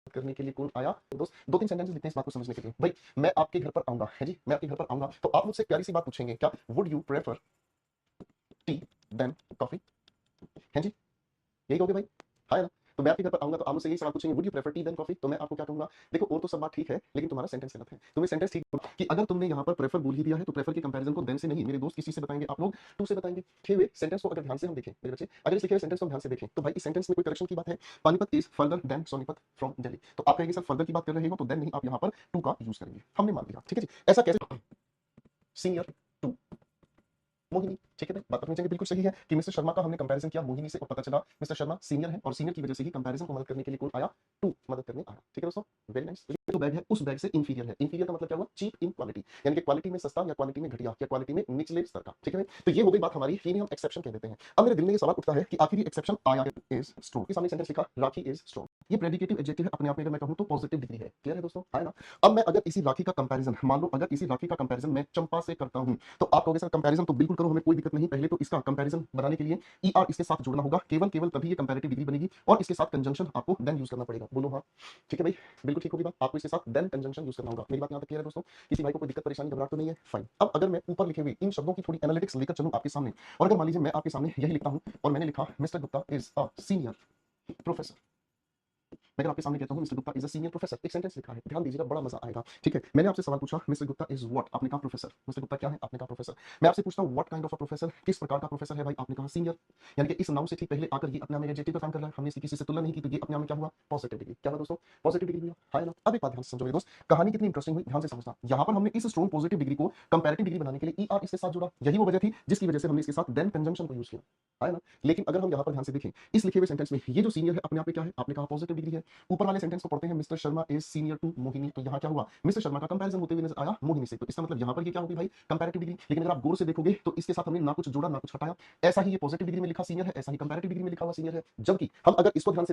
करने के लिए कौन आया? तो दोस्त 2-3 सेंटेंसेस लिखते हैं इस बात को समझने के लिए। भाई मैं आपके घर पर आऊँगा, है जी? मैं आपके घर पर आऊँगा, तो आप मुझसे एक प्यारी सी बात पूछेंगे, क्या would you prefer tea than coffee? हैं जी? यही कहोगे भाई? हाँ या ना? तो मैं आपके घर पर आऊँगा तो आप मुझसे यही सवाल पूछेंगे, would you prefer tea than coffee? तो मैं आपको क्या कहूँगा? देखो और तो सब बात ठीक है, लेकिन तुम्हारा सेंटेंस गलत है। तुम्हें सेंटेंस ठीक कि अगर तुमने यहाँ पर प्रेफर बोल ही दिया है, तो प्रेफर के कंपैरिजन को देन से नहीं, मेरे दोस्त किस चीज़ से बताएँगे आप लोग? टू से बताएँगे। लिखे हुए सेंटेंस को अगर ध्यान से हम देखें, मेरे बच्चे, अगर इस लिखे हुए सेंटेंस को हम ध्यान से देखें, तो भाई इस सेंटेंस में कोई करेक्शन की बात है? Panipat is further than Sonipat from Delhi. तो आप कहेंगे सर फर्दर की बात कर रहे हो, तो देन नहीं, आप यहाँ पर टू का यूज़ करेंगे। हमने मान लिया, ठीक है जी? ऐसा कैसे? सीनियर टू मोहिनी, ठीक है भाई, बात समझेंगे, बिल्कुल सही है कि मिस्टर शर्मा का हमने कंपैरिजन किया मोहिनी से और पता चला मिस्टर शर्मा सीनियर है और सीनियर की वजह से ही कंपैरिजन को मदद करने के लिए कौन आया? टू मदद करने आया, ठीक है दोस्तों? Very nice. जो बैग है उस बैग से इंफीरियर है। इंफीरियर का मतलब क्या हुआ? चीप इन क्वालिटी, यानी कि क्वालिटी में सस्ता या क्वालिटी में घटिया या क्वालिटी में निचले स्तर का, ठीक है भाई? तो ये हो गई बात हमारी, इन्हें हम एक्सेप्शन कह देते हैं। अब मेरे दिल में ये सवाल उठता है कि आखिर ये एक्सेप्शन आया इज स्ट्रॉन्ग के सामने सेंटेंस लिखा राखी इज स्ट्रॉन्ग, ये प्रेडिकेटिव एडजेक्टिव है, अपने आप में अगर मैं कहूं तो पॉजिटिव डिग्री है। क्लियर है दोस्तों? है ना? अब मैं अगर इसी राखी का कंपैरिजन, मान लो अगर इसी राखी का कंपैरिजन मैं चंपा से करता हूं, तो आप कहोगे सर कंपैरिजन तो बिल्कुल करो, हमें कोई दिक्कत नहीं। पहले तो इसका कंपैरिजन बनाने के लिए ईआर इसके साथ जोड़ना होगा, केवल केवल तभी ये कंपैरेटिव डिग्री बनेगी और इसके साथ कंजंक्शन आपको देन यूज करना पड़ेगा। बोलो हाँ, ठीक है भाई, बिल्कुल ठीक होगी बात। आपको इसके साथ देन कंजंक्शन यूज करना होगा। मेरी बात यहां तक क्लियर है दोस्तों? किसी भाई को कोई दिक्कत परेशानी घबराहट तो नहीं है? फाइन। अब अगर मैं ऊपर लिखे हुए इन शब्दों की थोड़ी एनालिटिक्स लेकर चलूं आपके सामने, और अगर मान लीजिए मैं आपके सामने यही लिखता हूं और मैंने लिखा mister Gupta is a senior professor, मैं अगर आपके सामने कहता हूं mister Gupta is a senior professor, एक सेंटेंस लिखा है, ध्यान दीजिएगा, बड़ा मजा आएगा। ठीक है, मैंने आपसे सवाल पूछा मिस्टर गुप्ता इज व्हाट, आपने कहा प्रोफेसर। मिस्टर गुप्ता क्या है? आपने कहा प्रोफेसर। मैं आपसे पूछता हूं what kind of a professor, किस प्रकार का प्रोफेसर है भाई? आपने कहा सीनियर। यानी कि इस नाउन से ठीक पहले आकर ये अपने आप में एडजेक्टिव का काम कर रहा है, हमने इसकी किसी से तुलना नहीं की, तो ये अपने आप में क्या हुआ? Positive degree. क्या हुआ दोस्तों? पॉजिटिव डिग्री हुआ, है ना? अब एक बात ध्यान से समझो मेरे दोस्त, कहानी कितनी इंटरेस्टिंग हुई, ध्यान से समझना। यहां पर हमने इस स्ट्रॉन्ग पॉजिटिव डिग्री को कंपैरेटिव डिग्री बनाने के लिए ईआर इसके साथ जोड़ा, यही वो वजह थी जिसकी वजह से हमने इसके साथ देन कंजंक्शन को यूज किया, है ना? लेकिन अगर हम यहां पर ध्यान से देखें इस लिखे हुए सेंटेंस में, ये जो सीनियर है अपने आप में क्या है? आपने कहा पॉजिटिव डिग्री है। ऊपर वाले सेंटेंस को पढ़ते हैं mister Sharma is senior to Mohini, तो यहाँ क्या हुआ? मिस्टर शर्मा का कंपैरिजन होते हुए नजर आया मोहिनी से, तो इसका मतलब यहाँ पर ये क्या होगी भाई? Comparative degree. लेकिन अगर आप गौर से देखोगे तो इसके साथ हमने ना कुछ जोड़ा ना कुछ हटाया, ऐसा ही ये पॉजिटिव डिग्री में लिखा सीनियर है, ऐसा ही कंपैरेटिव डिग्री में लिखा हुआ सीनियर है। जबकि हम अगर इसको ध्यान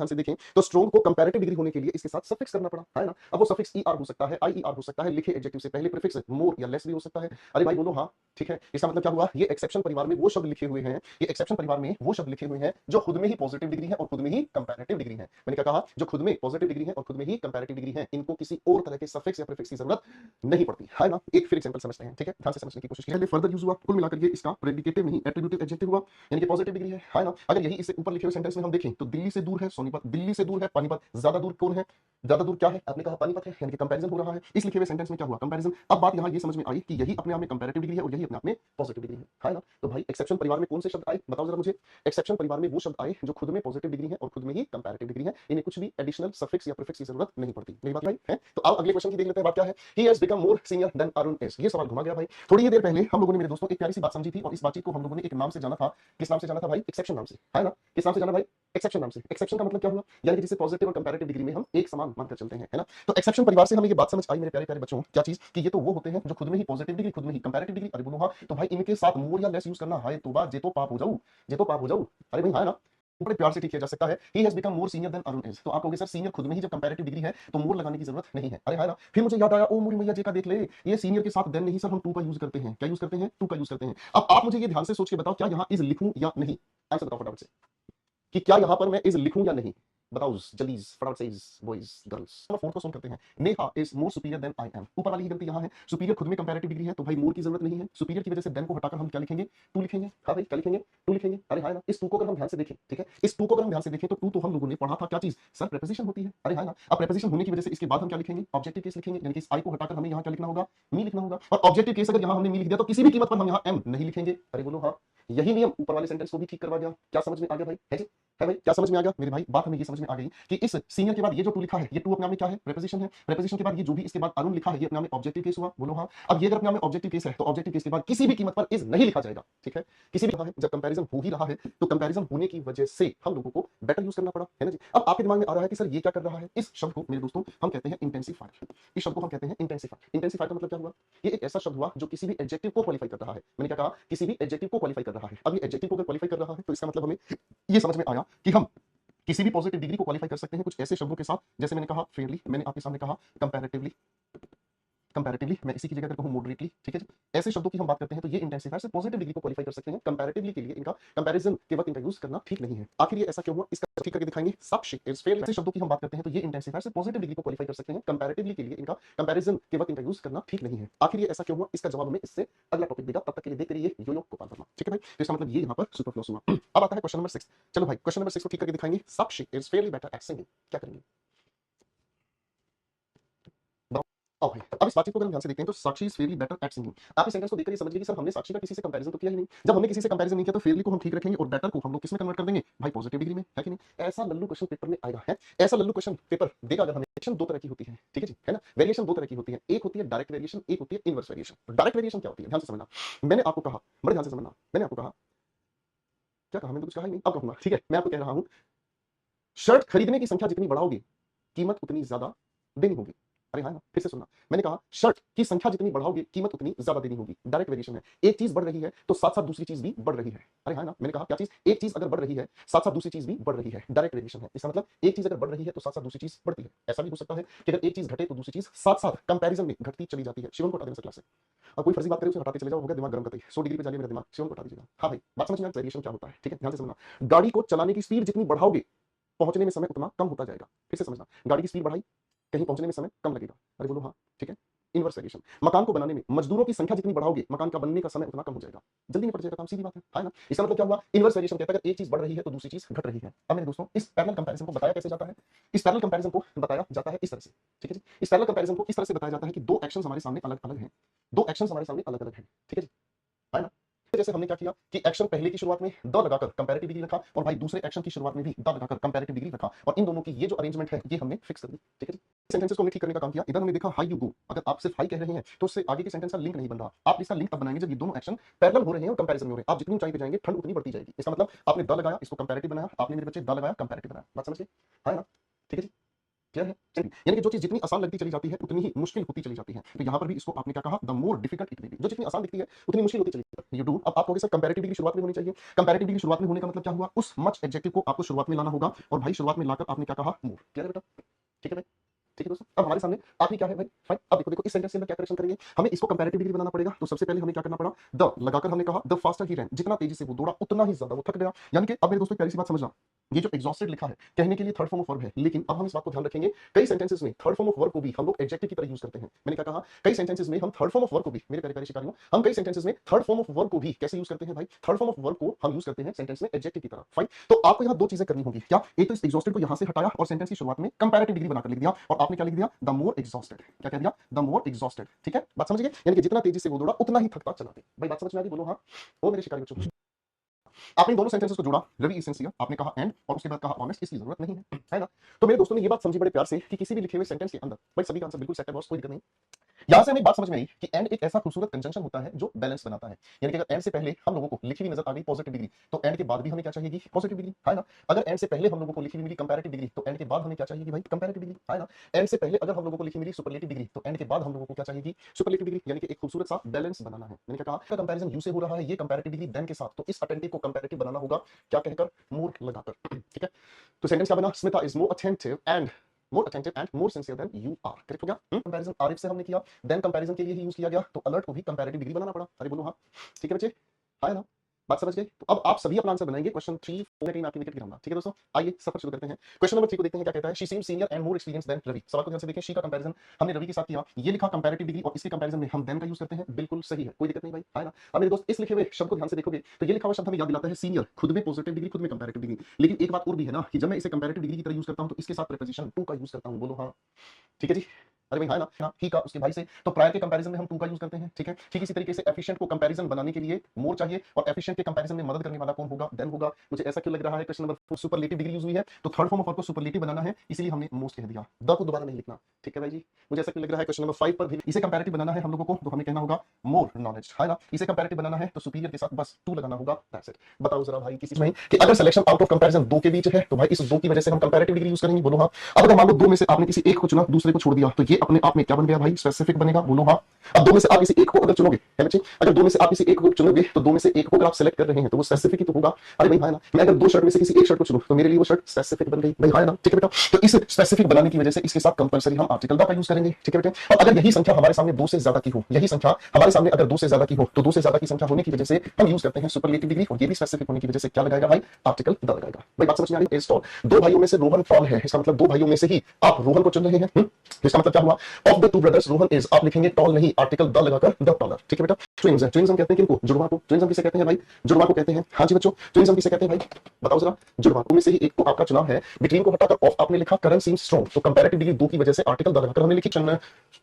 से देखें, तो स्ट्रॉन्ग को कंपैरेटिव डिग्री होने के लिए इसके साथ सफिक्स करना पड़ा, है ना? अब वो सफिक्स ईआर हो सकता है, आईईआर हो सकता है, लिखे एडजेक्टिव से पहले प्रीफिक्स मोर या लेस भी हो सकता है। अरे भाई बोलो हाँ, ठीक है? इसका मतलब क्या हुआ? ये एक्सेप्शन परिवार में वो शब्द लिखे हुए हैं, ये एक्सेप्शन परिवार में वो शब्द लिखे हुए हैं जो खुद में ही पॉजिटिव डिग्री है और खुद में ही कंपैरेटिव डिग्री है। मैंने क्या कहा? जो खुद में पॉजिटिव डिग्री है और खुद में ही कंपैरेटिव डिग्री है, इनको किसी और तरह के सफिक्स या प्रीफिक्स की जरूरत नहीं पड़ती, है ना? एक फिर एग्जांपल समझते हैं, ठीक है? ध्यान से समझने की कोशिश कीजिए। फर्दर यूज हुआ, कुल मिलाकर ये इसका प्रेडिकेटिव नहीं एट्रिब्यूटिव एडजेक्टिव हुआ, यानी कि पॉजिटिव डिग्री है ना? अगर यही इससे ऊपर लिखे हुए सेंटेंस में हम देखें तो दिल्ली से दूर है सोनीपत, दिल्ली से दूर है पानीपत, ज्यादा दूर कौन है? ज्यादा दूर क्या है? आपने कहा पानीपत है, यानी कि कंपैरिजन हो रहा है। इस लिखे हुए सेंटेंस में क्या हुआ? कंपैरिजन। अब बात यहां ये समझ में आई कि यही अपने आप में कंपैरेटिव डिग्री है और यही अपने आप में पॉजिटिव डिग्री है ना? तो भाई एक्सेप्शन परिवार में कौन से शब्द आए? बताओ जरा मुझे। एक्सेप्शन परिवार में वो शब्द आए जो खुद में पॉजिटिव डिग्री है और खुद में ही कंपैरेटिव डिग्री है, इन्हें कुछ भी एडिशनल सफिक्स या प्रीफिक्स की जरूरत नहीं पड़ती। मेरी बात भाई है? तो अब अगले क्वेश्चन की देख लेते हैं, बात क्या है? He has become more senior then Arun is. ये सवाल घुमा गया भाई। थोड़ी ही देर पहले हम लोगों ने मेरे दोस्तों एक प्यारी सी बात समझी थी और इस बातचीत को हम लोगों ने एक नाम से जाना था। किस नाम से जाना था भाई? एक्सेप्शन नाम से, है ना? किस नाम से जाना भाई? एक्सेप्शन नाम से। एक्सेप्शन का मतलब क्या हुआ? यानी कि जिसे पॉजिटिव और कंपैरेटिव डिग्री में हम एक समान मानकर चलते हैं, है ना? तो एक्सेप्शन परिवार से हमें ये बात समझ आई मेरे प्यारे प्यारे बच्चों, क्या चीज? कि ये तो वो होते हैं जो खुद में ही पॉजिटिव डिग्री, खुद में ही कंपैरेटिव डिग्री। अरे बोलो हाँ, तो भाई इनके साथ मोर या लेस यूज करना, हाय तौबा, जे तो पाप हो जाऊं, जे तो पाप हो जाऊं। अरे भाई हाँ ना, बड़े प्यार से ठीक किया जा सकता है। He has become more senior then Arun is, तो आप कहोगे सर सीनियर खुद में ही जब कंपैरेटिव डिग्री है तो मोर लगाने की जरूरत नहीं है। अरे है ना? फिर मुझे याद आया, ओ मोरी मैया जे का देख ले, ये सीनियर के साथ देन नहीं सर, हम टू का यूज करते हैं। क्या यूज करते हैं? टू का यूज करते हैं। अब आप मुझे ये ध्यान से सोच के बताओ, क्या यहाँ इज लिखूं या नहीं? आंसर बताओ फटाफट से कि क्या यहां पर मैं इज लिखूं या नहीं? बताओ जल्दी फटाफट से। इज बॉयज गर्ल्स, नंबर 4 को सोल्व करते हैं। Neha is more superior than I am, ऊपर वाली ही गलती यहां है। सुपीरियर खुद में कंपैरेटिव डिग्री है तो भाई मोर की जरूरत नहीं है। सुपीरियर की वजह से देन को हटाकर हम क्या लिखेंगे? टू लिखेंगे। हाँ भाई क्या लिखेंगे? टू लिखेंगे। अरे हां ना, इस टू को अगर हम ध्यान से देखें, ठीक है, इस टू को अगर हम ध्यान से देखें तो टू तो हम लोगों ने पढ़ा था क्या चीज? सर प्रेपोजिशन होती है। अरे हां ना, अब प्रेपोजिशन होने की वजह से इसके बाद हम क्या लिखेंगे? ऑब्जेक्टिव केस लिखेंगे, यानी कि इस आई को हटाकर हमें यहां क्या लिखना होगा? मी लिखना होगा। और ऑब्जेक्टिव केस अगर यहां हमने मी लिख दिया तो किसी भी कीमत पर हम यहां एम नहीं लिखेंगे। अरे बोलो हाँ, यही नियम ऊपर वाले सेंटेंस को भी ठीक करवा दिया। क्या समझ में आ गया भाई? है जी? है भाई? क्या समझ में आ गया मेरे भाई? बात हमें ये समझ में आ गई कि इस सीनियर के बाद ये जो टू लिखा है, ये टू अपने आप में क्या है? प्रेपोजिशन है। प्रेपोजिशन के बाद ये जो भी इसके बाद अरुण लिखा है, ये अपने आप में ऑब्जेक्टिव केस हुआ। बोलो हाँ। अब ये अगर अपने आप में ऑब्जेक्टिव केस है तो ऑब्जेक्टिव केस के बाद किसी भी कीमत पर इज नहीं लिखा जाएगा, ठीक है? किसी भी है, जब कंपैरिजन हो ही रहा है तो कंपैरिजन होने की वजह से हम लोगों को बेटर यूज करना पड़ा, है ना जी? अब आपके दिमाग में आ रहा है कि सर ये क्या कर रहा है? इस शब्द को मेरे दोस्तों हम कहते हैं इंटेंसिफायर। इस शब्द को हम कहते हैं इंटेंसिफायर। इंटेंसिफायर का मतलब क्या हुआ? ये एक ऐसा शब्द हुआ जो किसी भी एडजेक्टिव को क्वालिफाई कर रहा है। मैंने क्या कहा? किसी भी एडजेक्टिव को क्वालिफाई कर रहा है। अब ये एडजेक्टिव को अगर क्वालिफाई कर रहा है तो इसका मतलब हमें ये समझ में आया कि हम किसी भी पॉजिटिव डिग्री को क्वालिफाई कर सकते हैं कुछ ऐसे शब्दों के साथ, जैसे मैंने कहा फेयरली, मैंने आपके सामने कहा कंपैरेटिवली, कंपैरेटिवली, मैं इसी की जगह अगर कहूं मॉडरेटली, ठीक है जी, ऐसे शब्दों की हम बात करते हैं तो ये इंटेंसिफायर से पॉजिटिव डिग्री को क्वालिफाई कर सकते हैं। कंपैरेटिवली के लिए इनका कंपैरिजन के वक्त इनका यूज करना ठीक नहीं है। आखिर ये ऐसा क्यों हुआ, इसका ठीक करके दिखाएंगे। Sakshi is fail. ऐसे शब्दों की हम बात करते हैं तो ये इंटेंसिफायर से पॉजिटिव डिग्री को क्वालिफाई कर सकते हैं। कंपैरेटिवली के लिए इनका कंपैरिजन के वक्त इनका यूज करना ठीक नहीं है। आखिर ये ऐसा क्यों हुआ, इसका जवाब हमें इससे अगला टॉपिक देगा। तब तक के लिए देखते रहिए यो गोपाल वर्मा, ठीक है भाई। तो इसका मतलब ये यहाँ पर सुपरफ्लूअस हुआ। अब आता है क्वेश्चन नंबर 6। चलो भाई क्वेश्चन नंबर 6 को ठीक करके दिखाएंगे। Sakshi is fairly better at singing, क्या करेंगे? अब भाई अब इस बातचीत को अगर हम ध्यान से देखते हैं तो Sakshi is fairly better at singing. आप इस सेंटेंस को देखकर ये समझिए कि सर हमने साक्षी का किसी से कंपैरिजन तो किया ही नहीं। जब हमने किसी से कंपैरिजन नहीं किया तो फेयरली को हम ठीक रखेंगे और बेटर को हम लोग किसमें कन्वर्ट कर देंगे भाई? पॉजिटिव डिग्री में, है कि नहीं? ऐसा लल्लू क्वेश्चन पेपर में आएगा, है ऐसा लल्लू क्वेश्चन पेपर देगा अगर हमें। वेरिएशन दो तरह की होती है, ठीक है जी, है ना। वेरिएशन दो तरह की होती है, एक होती है डायरेक्ट वेरिएशन, एक होती है इनवर्स वेरिएशन। डायरेक्ट वेरिएशन क्या होती है, ध्यान से समझना। मैंने आपको कहा, बड़े ध्यान से समझना, मैंने आपको कहा, क्या कहा? मैंने तो कुछ कहा ही नहीं, अब कहूंगा, ठीक है। मैं आपको कह रहा हूं शर्ट खरीदने की संख्या जितनी बढ़ाओगे कीमत उतनी ज्यादा देनी होगी। अरे हाँ ना, फिर से सुनना। मैंने कहा शर्ट की संख्या जितनी बढ़ाओगे कीमत उतनी ज्यादा देनी होगी। डायरेक्ट वेरिएशन है, एक चीज बढ़ रही है तो साथ साथ दूसरी चीज भी बढ़ रही है। अरे हाँ ना, मैंने कहा क्या चीज? एक चीज अगर बढ़ रही है साथ साथ दूसरी चीज भी बढ़ रही है। डायरेक्ट वेरिएशन है, इसका मतलब एक चीज अगर बढ़ रही है तो साथ साथ दूसरी चीज बढ़ती है। ऐसा भी हो सकता है कि अगर एक चीज घटे तो दूसरी चीज साथ साथ कंपैरिजन में घटती चली जाती है। शिवम को हटा देना क्लास से, और कोई फर्जी बात करे उसे हटाते चले जाओ, हो गया दिमाग गर्म करते 100 डिग्री पे चलिए मेरा दिमाग। शिवम को हटा दीजिएगा। हाँ भाई बात समझ में वेरिएशन क्या होता है, ठीक है, ध्यान से समझना। गाड़ी को चलाने की स्पीड जितनी बढ़ाओगे पहुंचने में समय उतना कम होता जाएगा। फिर से समझना, गाड़ी की स्पीड बढ़ाई, कहीं पहुंचने में समय कम लगेगा। अरे बोलो हाँ, ठीक है। इनवर्स वेरिएशन, मकान को बनाने में मजदूरों की संख्या जितनी बढ़ाओगे मकान का बनने का समय उतना कम हो जाएगा, जल्दी निपट जाएगा काम, सीधी बात है ना। इसका मतलब क्या हुआ? इनवर्स वेरिएशन कहता है अगर एक चीज बढ़ रही है तो दूसरी चीज घट रही है। अब मेरे दोस्तों इस पैरेलल कंपैरिजन को बताया कैसे जाता है? इस पैरेलल कंपैरिजन को बताया जाता है इस तरह से, ठीक है जी। इस पैरेलल कंपैरिजन को इस तरह से बताया जाता है कि दो एक्शंस हमारे सामने अलग अलग हैं, दो एक्शंस हमारे सामने अलग अलग हैं, ठीक है जी, है ना। जैसे हमने क्या किया कि एक्शन पहले की शुरुआत में द लगाकर कंपैरेटिव डिग्री रखा और भाई दूसरे एक्शन की शुरुआत में भी द लगाकर कंपैरेटिव डिग्री रखा, और इन दोनों की ये जो अरेंजमेंट है ये हमने फिक्स कर दी, ठीक है जी। सेंटेंसेस को हमने ठीक करने का काम किया। इधर हमने देखा हाई यू गो, अगर आप सिर्फ हाई कह रहे हैं तो उससे आगे के सेंटेंस का लिंक नहीं बन रहा। आप इसका लिंक तब बनाएंगे जब ये दोनों एक्शन पैरेलल हो रहे हैं और कंपैरिजन में हो रहे हैं। आप जितनी ऊंचाई पे जाएंगे ठंड उतनी बढ़ती जाएगी। इसका मतलब आपने द लगाया, इसको कंपैरेटिव बनाया, आपने मेरे बच्चे द लगाया कंपैरेटिव बनाया। बात समझ गए? है ना, ठीक है जी, क्लियर है? चलिए, यानी कि जो चीज जितनी आसान लगती चली जाती है उतनी ही मुश्किल होती चली जाती है। तो यहाँ पर भी इसको आपने क्या कहा? The more difficult it will be. जो जितनी आसान दिखती है उतनी मुश्किल होती चली जाती है। You do. अब आप कहोगे सर कंपैरेटिव डिग्री शुरुआत में होनी चाहिए। कंपैरेटिव डिग्री शुरुआत में होने का मतलब क्या हुआ? उस मच एडजेक्टिव को आपको शुरुआत में लाना होगा, और भाई शुरुआत में लाकर आपने क्या कहा? मोर। क्लियर है बेटा? ठीक है भाई, ठीक है दोस्तों। अब हमारे सामने आखिरी क्या है भाई? फाइन। अब देखो देखो इस सेंटेंस के अंदर क्या करेक्शन करेंगे हमें? इसको कंपैरेटिव डिग्री बनाना पड़ेगा। तो सबसे पहले हमें क्या करना पड़ा? द लगाकर हमने कहा द फास्टर ही रैन, जितना तेजी से वो दौड़ा उतना ही ज्यादा वो थक गया। यानी कि अब मेरे दोस्तों प्यारी सी बात समझना, ये जो एग्जॉस्टेड लिखा है कहने के लिए थर्ड फॉर्म ऑफ वर्ब है, लेकिन अब हम इस बात को ध्यान रखेंगे कई सेंटेंसेस में थर्ड फॉर्म ऑफ वर्ब को भी हम लोग एडजेक्टिव की तरह यूज करते हैं। मैंने क्या कहा? कई सेंटेंसेस में हम थर्ड फॉर्म ऑफ वर्ब को भी, मेरे प्यारे प्यारे शिकारियों, हम कई सेंटेंसेस में थर्ड फॉर्म ऑफ वर्ब को भी कैसे यूज करते हैं भाई? थर्ड फॉर्म ऑफ वर्ब को हम यूज करते हैं सेंटेंस में एडजेक्टिव की तरह। फाइन। तो आपको यहाँ दो चीजें करनी होगी। क्या? एक तो इस एग्जॉस्टेड को यहाँ से हटाया और सेंटेंस की शुरुआत में कंपैरेटिव डिग्री बनाकर लिख दिया, और आपने क्या लिख दिया? The more exhausted. क्या कह दिया? The more exhausted. ठीक है, बात समझ गए? यानी कि जितना तेजी से वो दौड़ा उतना ही थकता चला। भाई बात समझ में आ गई? बोलो हाँ। वो मेरे शिकारी बच्चों, आपने दोनों सेंटेंसेस को जोड़ा, रवि इज सिंसियर, आपने कहा एंड, और उसके बाद कहा ऑनेस्ट, इसकी जरूरत नहीं है ना। तो मेरे दोस्तों ने ये बात समझी बड़े प्यार से कि किसी भी लिखे हुए सेंटेंस के अंदर भाई सभी का आंसर बिल्कुल सेट है बॉस, कोई दिक्कत नहीं। यहां से हमें एक बात समझ में आई कि एंड एक ऐसा खूबसूरत कंजंक्शन होता है जो बैलेंस बनाता है। यानी कि अगर एंड से पहले हम लोगों को लिखी हुई नजर आ गई पॉजिटिव डिग्री, तो एंड के बाद भी हमें क्या चाहिए? पॉजिटिव डिग्री, है ना। अगर एंड से पहले हम लोगों को लिखी हुई मिली कंपैरेटिव डिग्री, तो एंड के बाद हमें क्या चाहिए भाई? कंपैरेटिव डिग्री, है ना। एंड से पहले अगर हम लोगों को लिखी मिली सुपरलेटिव डिग्री, तो एंड के बाद हम लोगों को क्या चाहिए? Superlative degree. यानी कि एक खूबसूरत सा बैलेंस बनाना है। मैंने क्या कहा? कंपैरिजन यू से हो रहा है, ये कंपैरेटिव डिग्री देन के साथ, तो इस अटेंटिव को कंपैरेटिव बनाना होगा क्या कहकर? मोर लगाकर। ठीक है, तो सेंटेंस क्या बना? Smita is more attentive and more sincere than you are। Correct हो गया? कंपैरिजन आरिफ से हमने किया, देन कंपैरिजन के लिए ही यूज किया गया, तो अलर्ट को भी कंपैरेटिव डिग्री बनाना पड़ा। अरे बोलो हाँ, ठीक है बच्चे, है ना। बात समझ गए? तो अब आप सभी अपना आंसर बनाएंगे। क्वेश्चन 3 4 कहीं आपकी विकेट गिराऊंगा, ठीक है दोस्तों। आइए सफर शुरू करते हैं। क्वेश्चन नंबर 3 को देखते हैं क्या कहता है। She seems senior and more experience than Ravi. सवाल को ध्यान से देखें, शी का कंपैरिजन हमने रवि के साथ किया, ये लिखा कंपैरेटिव डिग्री, और इसके कंपैरिजन में हम देन का यूज करते हैं, बिल्कुल सही है, कोई दिक्कत नहीं भाई, है ना। अब मेरे दोस्त इस लिखे हुए शब्द को ध्यान से देखोगे तो ये लिखा हुआ शब्द हमें याद दिलाता है सीनियर, खुद में पॉजिटिव डिग्री, खुद में कंपैरेटिव डिग्री। लेकिन एक बात और भी है ना कि जब मैं इसे कंपैरेटिव डिग्री की तरह यूज करता हूं तो इसके साथ प्रीपोजिशन टू का यूज करता हूं। बोलो हाँ, ठीक है जी। अरे भाई है ना, ही का उसके भाई से, तो प्रायर के कंपैरिजन में हम टू का यूज करते हैं, ठीक है। ठीक इसी तरीके से एफिशिएंट को कंपैरिजन बनाने के लिए मोर चाहिए, और एफिशिएंट के कंपैरिजन में मदद करने वाला कौन होगा? देन होगा। मुझे ऐसा क्यों लग रहा है? Question number 4 superlative degree use हुई है, तो थर्ड फॉर्म ऑफ वर्ब को सुपरलेटिव बनाना है, इसलिए हमने मोस्ट कह दिया, द को दोबारा नहीं लिखना, ठीक है भाई जी। मुझे ऐसा क्यों लग रहा है? क्वेश्चन नंबर 5 पर भी इसे कंपैरेटिव बनाना है हम लोगों को, तो हमें कहना होगा मोर नॉलेज, है ना। इसे कंपैरेटिव बनाना है तो सुपीरियर के साथ बस टू लगाना होगा, दैट्स इट। बताओ जरा भाई किसी में कि अगर सिलेक्शन आउट ऑफ कंपैरिजन दो के बीच है, तो भाई इस दो की वजह से हम कंपैरेटिव डिग्री यूज करेंगे। बोलो हाँ। अब अगर मान लो दो में से आपने किसी एक को चुना, दूसरे को छोड़ दिया, तो ये अपने आप में क्या बन गया भाई, स्पेसिफिक बनेगा, बोलो हाँ। अब दो में से आप किसी एक को अगर चुनोगे, है बच्चे, अगर दो में से आप किसी एक को चुनोगे तो दो में से एक को अगर आप सेलेक्ट कर रहे हैं तो वो स्पेसिफिक ही तो होगा। अरे भाई हाँ ना, मैं अगर दो शर्ट में से किसी एक शर्ट को चुनूं तो मेरे लिए वो शर्ट स्पेसिफिक बन गई भाई, हाँ ना, ठीक है बेटा। तो इस स्पेसिफिक बनाने की वजह से इसके साथ कंपलसरी हम आर्टिकल द का यूज करेंगे, ठीक है बेटा। और अगर यही संख्या हमारे सामने दो से ज्यादा की हो, यही संख्या हमारे सामने अगर दो से ज्यादा की हो, तो दो से ज्यादा की संख्या होने की वजह से हम यूज करते हैं सुपरलेटिव डिग्री, और ये भी स्पेसिफिक होने की वजह से क्या लगाएगा भाई, आर्टिकल द लगाएगा। भाई बात समझ में आ रही है? टॉल, दो भाइयों में से रोहन टॉल है, इसका मतलब दो भाइयों में से ही आप रोहन को चुन रहे हैं। तो इसका मतलब क्या हुआ, of the two brothers Rohan is, आप लिखेंगे टॉल नहीं, आर्टिकल द लगाकर द टॉलर, ठीक है बेटा। ट्विन्स है, ट्विन्स हम कहते हैं किनको, जुड़वा को। ट्विन्स हम किसे कहते हैं भाई, जुड़वा को कहते हैं। हाँ जी बच्चों, ट्विन्स हम किसे कहते हैं भाई, बताओ जरा। जुड़वा में से ही एक को आपका चुनाव है, बिटवीन को हटाकर ऑफ आपने लिखा, करंट सीम्स स्ट्रांग, तो कंपैरेटिव डिग्री दो की वजह से आर्टिकल द लगाकर हमने लिखी चुनना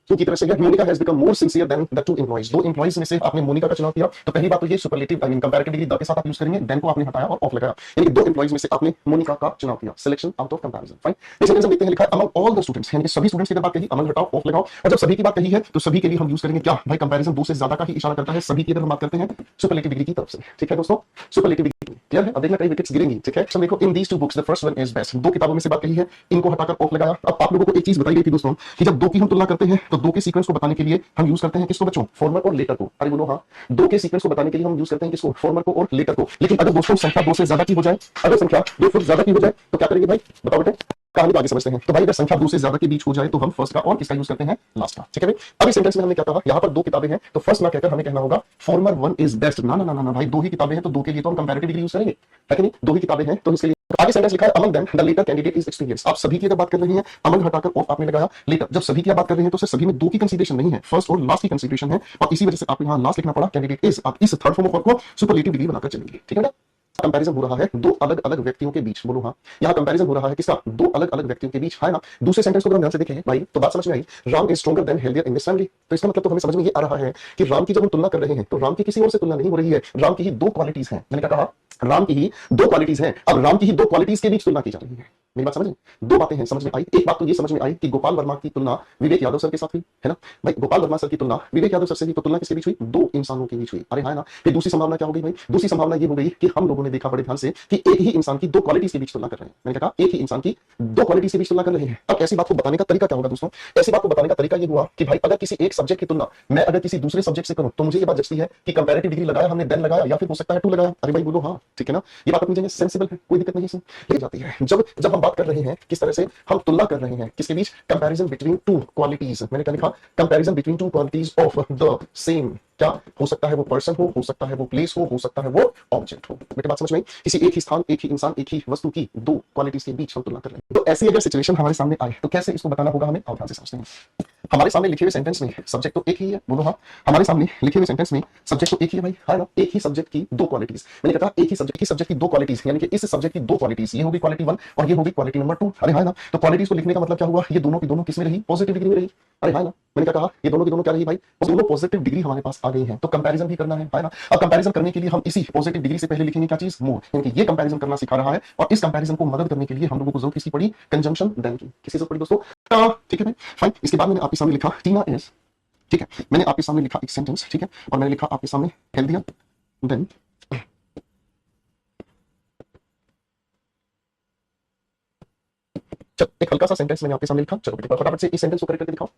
की तरह से। Monica has become more sincere than the two employees, दो एम्प्लॉइज में से आपने मोनिका का चुनाव किया, तो पहली बात तो ये superlative I mean comparative degree the के साथ आप यूज करेंगे, देन को आपने हटाया और ऑफ लगाया, यानी दो एम्प्लॉइज में से आपने मोनिका का चुनाव किया, selection out of comparison, fine. इस सेंटेंस में देखते हैं लिखा है अमंग ऑल द स्टूडेंट्स, यानी कि सभी स्टूडेंट्स की बात कही, अमंग हटाओ ऑफ लगाओ, और जब सभी की बात कही है तो सभी के लिए हम यूज करेंगे क्या भाई, कंपैरिजन दो से ज्यादा का ही इशारा करता है, सभी की अगर हम बात करते हैं सुपरलेटिव डिग्री की तरफ से, ठीक है दोस्तों, सुपरलेटिव डिग्री क्लियर है। अब देखना कई विकेट्स गिरेंगी, ठीक है। तो देखो in these two books the first one is best, दो किताबों में से बात कही है, इनको हटाकर ऑफ लगाया। अब आप लोगों को एक चीज बताई गई थी दोस्तों कि जब दो की हम तुलना करते हैं तो दो के सीक्वेंस को बताने के लिए हम यूज करते हैं किसको बच्चों, फॉर्मर और लेटर को। अरे बोलो हाँ, दो के सीक्वेंस को बताने के लिए हम यूज करते हैं किसको, फॉर्मर को और लेटर को। लेकिन अगर दोस्तों संख्या दो से ज्यादा की हो जाए, अगर संख्या दो से ज्यादा की हो जाए तो क्या करेंगे भाई, बताओ बेटे, कहानी को आगे समझते हैं। तो भाई अगर संख्या दो से ज्यादा के बीच हो जाए तो हम फर्स्ट का और किसका यूज करते हैं, लास्ट का, ठीक है भाई। अब इस सेंटेंस में हमने क्या कहा, यहाँ पर दो किताबें हैं तो फर्स्ट ना कहकर हमें कहना होगा फॉर्मर वन इज बेस्ट। ना ना ना ना भाई, दो ही किताबें हैं तो दो के लिए तो हम कंपैरेटिव डिग्री यूज करेंगे, है कि नहीं, दो ही किताबें हैं तो इसके लिए आगे सेंटेंस लिखा है among them the latter candidate is experience. आप सभी की अगर बात कर रहे हैं, अमंग हटाकर ऑफ आपने लगाया, लेटर जब सभी की बात कर रहे हैं तो सभी में दो की कंसीडरेशन नहीं है, फर्स्ट और लास्ट की कंसीडरेशन है, और इसी वजह से आपको यहाँ लास्ट लिखना पड़ा, कैंडिडेट इज। आप इस थर्ड फॉर्म ऑफ को सुपरलेटिव डिग्री बनाकर चलेंगे, ठीक है ना। कंपैरिजन हो रहा है दो अलग अलग व्यक्तियों के बीच, बोलो हाँ, यहाँ कंपैरिजन हो रहा है किसका, दो अलग अलग व्यक्तियों के बीच, है ना। दूसरे सेंटेंस को अगर हम ध्यान से देखें भाई तो बात समझ में आई, Ram is stronger than healthier in this family. तो इसका मतलब तो हमें समझ में ये आ रहा है कि राम की जब हम तुलना कर रहे हैं तो राम की किसी और से तुलना नहीं हो रही है, राम की ही दो क्वालिटीज हैं। मैंने क्या कहा, राम की ही दो क्वालिटीज हैं। अब राम की ही दो क्वालिटीज के बीच तुलना की जा रही है, मेरी बात समझ, दो बातें हैं समझ में आई। एक बात तो ये समझ में आई कि गोपाल वर्मा की तुलना विवेक यादव सर के साथ हुई, है ना भाई, गोपाल वर्मा सर की तुलना विवेक यादव सर से हुई, तो तुलना किसके बीच हुई, दो इंसानों के बीच हुई। अरे हाँ ना, फिर दूसरी संभावना क्या हो गई भाई, दूसरी संभावना ये हो गई कि हम लोगों ने देखा बड़े ध्यान से कि एक ही इंसान की दो क्वालिटीज के बीच तुलना कर रहे हैं। मैंने कहा एक ही इंसान की दो क्वालिटीज के बीच तुलना कर रहे हैं। अब ऐसी बात को बताने का तरीका क्या होगा दोस्तों, ऐसी बात को बताने का तरीका ये हुआ कि भाई अगर किसी एक सब्जेक्ट की तुलना मैं अगर किसी दूसरे सब्जेक्ट से करूं तो मुझे ये बात जचती है कि कंपैरेटिव डिग्री लगाया हमने, देन लगाया, या फिर हो सकता है टू लगाया। अरे भाई बोलो हाँ, ठीक है ना, ये बात अपनी जगह सेंसिबल है, कोई दिक्कत नहीं है, ले जाती है। जब हम बात कर रहे हैं किस तरह से हम तुलना कर रहे हैं किसके बीच, कंपैरिजन बिटवीन टू क्वालिटीज। मैंने क्या लिखा, comparison between two qualities of the same, क्या हो सकता है वो पर्सन हो सकता है वो प्लेस हो सकता है वो ऑब्जेक्ट हो। बेटे बात समझ में, किसी एक ही स्थान, एक ही इंसान, एक ही वस्तु की दो क्वालिटीज के बीच हम तुलना कर रहे हैं। तो ऐसी अगर सिचुएशन हमारे सामने आए तो कैसे इसको बताना होगा हमें, आप ध्यान से समझते हैं। हमारे सामने लिखे हुए सेंटेंस में सब्जेक्ट तो एक ही है, बोलो हाँ, हमारे सामने लिखे हुए सेंटेंस में सब्जेक्ट तो एक ही है भाई, है ना, एक ही सब्जेक्ट की दो क्वालिटीज। मैंने कहा एक ही सब्जेक्ट की दो क्वालिटीज, यानी कि इस सब्जेक्ट की दो क्वालिटीज, ये होगी क्वालिटी वन और ये होगी क्वालिटी नंबर टू। अरे हाँ ना, तो क्वालिटीज को लिखने का मतलब क्या हुआ, ये दोनों की दोनों किसमें रही, पॉजिटिव डिग्री में रही। अरे हाँ ना, मैंने क्या कहा, ये दोनों की दोनों क्या रही भाई, दोनों पॉजिटिव डिग्री हमारे पास आ गई है, तो कंपैरिजन भी करना है ना। अब कंपैरिजन करने के लिए हम इसी पॉजिटिव डिग्री से पहले लिखेंगे क्या चीज, मोर, यानी कि ये कंपैरिजन करना सिखा रहा है, और इस कंपैरिजन को मदद करने के लिए हम लोगों को जरूरत किसकी पड़ी, कंजंक्शन देन की। किसी से पड़ी दोस्तों, ठीक है भाई, फाइन। इसके बाद मैंने आपके सामने लिखा टीना इज, ठीक है, मैंने आपके सामने लिखा एक सेंटेंस, ठीक है, और मैंने लिखा आपके सामने हेल्दियर देन, चलो एक हल्का सा सेंटेंस मैंने आपके सामने लिखा, चलो बेटा फटाफट से इस सेंटेंस को करेक्ट करके दिखाओ।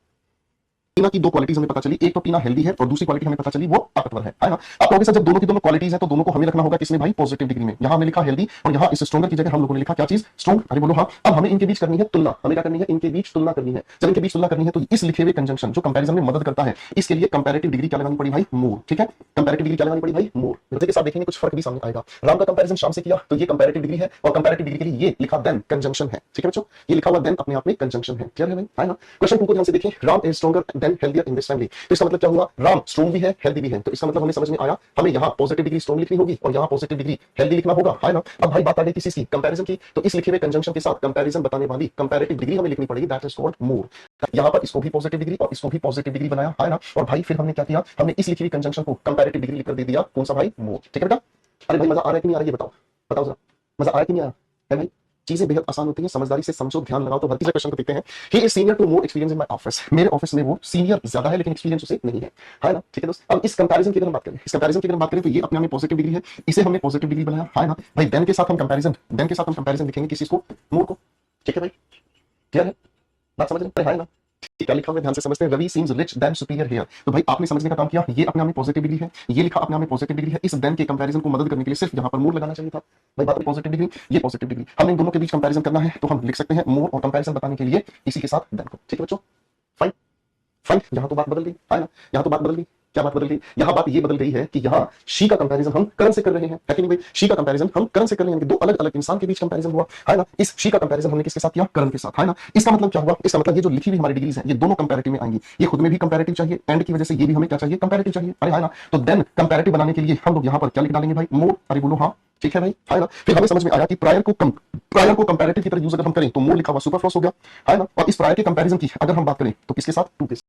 टीना की दो क्वालिटीज हमें पता चली, एक तो टीना हेल्दी है और दूसरी क्वालिटी हमें पता चली वो ताकतवर है ना। आप लोगों के साथ जब दोनों की दोनों क्वालिटीज है तो दोनों को हमें रखना होगा किसमें भाई, पॉजिटिव डिग्री में। यहां हमने लिखा हेल्दी और यहां इस स्ट्रॉन्गर की जगह हम लोगों ने लिखा क्या चीज, स्ट्रॉन्ग। अरे बोलो हाँ, अब हमें इनके बीच करनी है तुलना, हमें क्या करनी है, इनके बीच तुलना करनी है। जब इनके बीच तुलना करनी है तो इस लिखे हुए कंजंक्शन जो कंपैरिजन में मदद करता है, इसके लिए कंपैरेटिव डिग्री क्या लगानी पड़ी भाई, मोर, ठीक है, कंपैरेटिव डिग्री क्या लगानी पड़ी भाई, मोर। मजे के साथ देखेंगे कुछ फर्क भी सामने आएगा। राम का कंपैरिजन शाम से किया तो ये कंपैरेटिव डिग्री है, और कंपैरेटिव डिग्री के लिए ये लिखा देन कंजंक्शन है, ठीक है बच्चों, ये लिखा हुआ देन अपने आप में कंजंक्शन है। क्लियर है भाई, है ना। क्वेश्चन 2 को ध्यान से देखिए, Ram is stronger than healthier in this family. तो इसका मतलब क्या हुआ, राम स्ट्रॉन्ग भी है हेल्दी भी है, तो इसका मतलब हमें समझ में आया हमें यहाँ पॉजिटिव डिग्री स्ट्रॉन्ग लिखनी होगी और यहाँ पॉजिटिव डिग्री हेल्दी लिखना होगा, है ना। अब भाई बात आ गई किसी की कंपैरिजन की, तो इस लिखे हुए कंजंक्शन के साथ कंपैरिजन बताने वाली कंपैरेटिव डिग्री हमें लिखनी पड़ेगी, दैट इज कॉल्ड मोर। यहाँ पर इसको भी पॉजिटिव डिग्री और इसको भी पॉजिटिव डिग्री बनाया, है ना। और भाई फिर हमने क्या किया, हमने इस लिखी हुई कंजंक्शन को कंपैरेटिव डिग्री लिखकर दे दिया, कौन सा भाई, मोर, ठीक है बेटा। अरे भाई मजा आ रहा है कि नहीं आ रहा है, ये बताओ, बताओ जरा, मजा आ रहा है कि नहीं आ रहा है भाई। चीजें बेहद आसान होती हैं, समझदारी से समझो, ध्यान लगाओ। तो तीसरे क्वेश्चन को देखते हैं, he is senior to more experience in my office. मेरे ऑफिस में वो सीनियर ज्यादा है लेकिन एक्सपीरियंस उसे नहीं है ना, ठीक है दोस्त। अब इस कंपैरिजन की अगर हम बात करें, इस कंपैरिजन की अगर हम बात करें तो ये अपने में पॉजिटिव डिग्री है, इसे हमने पॉजिटिव डिग्री बनाया, है ना भाई। देन के साथ हम कंपैरिजन लिखेंगे किसी को, मोर को, ठीक है भाई, क्लियर है, बात समझ रहे हैं, है ना। क्या लिखा हुआ है ध्यान से समझते हैं, Ravi seems rich than superior here. तो भाई आपने समझने का काम किया, ये अपने आप में पॉजिटिव डिग्री है, ये लिखा अपने आप में पॉजिटिव डिग्री है। इस देन के कंपैरिजन को मदद करने के लिए सिर्फ यहाँ पर मोर लगाना चाहिए था। भाई बात पॉजिटिव डिग्री, ये पॉजिटिव डिग्री, हमें इन दोनों के बीच कंपैरिजन करना है तो हम लिख सकते हैं मोर और कंपैरिजन बताने के लिए इसी के साथ देन को। ठीक है बच्चों, फाइन फाइन। यहाँ तो बात बदल गई है ना, यहाँ तो बात बदल गई। क्या बात बदल गई? यहाँ बात ये बदल गई है कि यहाँ शी का कंपैरिजन हम करण से कर रहे हैं, है कि नहीं भाई? शी का कंपैरिजन हम करण से कर रहे हैं, दो अलग अलग इंसान के बीच कंपैरिजन हुआ है ना। इस शी का कंपैरिजन हमने किसके साथ किया? करण के साथ, है ना। इसका मतलब क्या हुआ? इसका मतलब ये जो लिखी हुई हमारी डिग्रीज हैं ये दोनों कंपैरेटिव में आएंगी। ये खुद में भी कंपैरेटिव चाहिए, एंड की वजह से ये भी हमें क्या चाहिए? कंपैरेटिव चाहिए, अरे है ना। तो देन कंपैरेटिव बनाने के लिए हम लोग यहाँ पर क्या लिख डालेंगे भाई? मोर। अरे बोलो हाँ, ठीक है भाई, है ना। फिर हमें समझ में आया कि प्रायर को कंपैरेटिव की तरह यूज अगर हम करें तो मोर लिखा हुआ सुपरफ्लूस हो गया, है ना। और इस प्रायर के कंपैरिजन की अगर हम बात करें तो किसके साथ? टू के साथ।